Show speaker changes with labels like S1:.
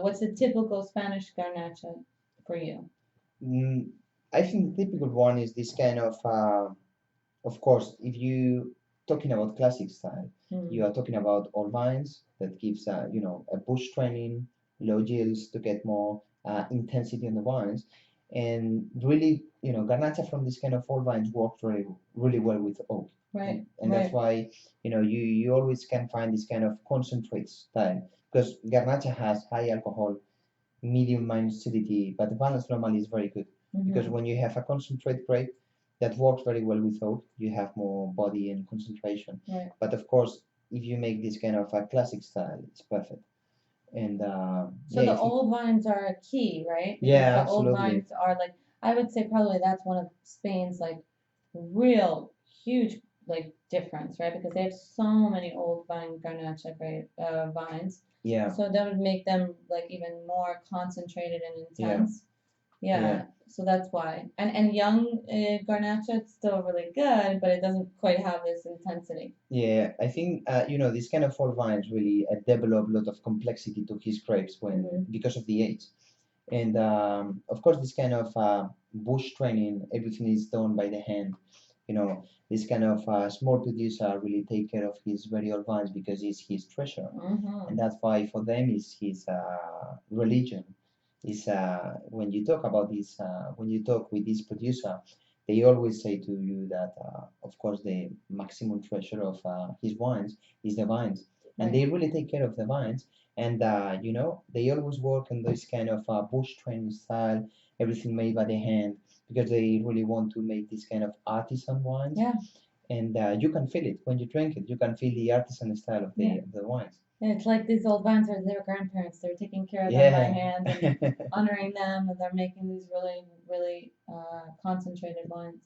S1: what's a typical Spanish Garnacha for you?
S2: Mm, I think the typical one is this kind of course, if you talking about classic style, you
S1: Mm,
S2: are talking about all vines that gives a bush training, low yields to get more intensity on the vines, and really Garnacha from this kind of all vines works really really well with oak,
S1: right,
S2: and that's
S1: right,
S2: why you always can find this kind of concentrate style because Garnacha has high alcohol, medium minus acidity, but the balance normally is very good because
S1: mm-hmm,
S2: when you have a concentrate grape that works very well with oak, you have more body and concentration.
S1: right.
S2: But of course, if you make this kind of a classic style, it's perfect. And
S1: So
S2: yeah,
S1: the
S2: if you,
S1: old vines are a key, right? Because
S2: yeah,
S1: the old
S2: absolutely,
S1: vines are like, I would say probably that's one of Spain's like real huge like difference, right? Because they have so many old vine Garnacha vines.
S2: yeah,
S1: So that would make them like even more concentrated and
S2: yeah,
S1: intense.
S2: yeah.
S1: Yeah, so that's why. And young Garnacha, it's still really good, but it doesn't quite have this intensity.
S2: Yeah, I think this kind of fall vines really develop a lot of complexity to his grapes when
S1: Hmm.
S2: because of the age, and of course this kind of bush training, everything is done by the hand. This kind of small producer really take care of his very old vines because it's his treasure, and
S1: Hmm.
S2: that's why for them is his religion. Is when you talk about this, when you talk with this producer, they always say to you that, of course, the maximum treasure of his wines is the vines, and
S1: Right.
S2: they really take care of the vines. And they always work on this kind of bush training style, everything made by the hand, because they really want to make this kind of artisan wines.
S1: Yeah.
S2: And you can feel it when you drink it. You can feel the artisan style of
S1: Yeah.
S2: the wines.
S1: Yeah, it's like these old vines are their grandparents. They're taking care of them by
S2: Yeah.
S1: hand and honoring them, and they're making these really, really concentrated wines.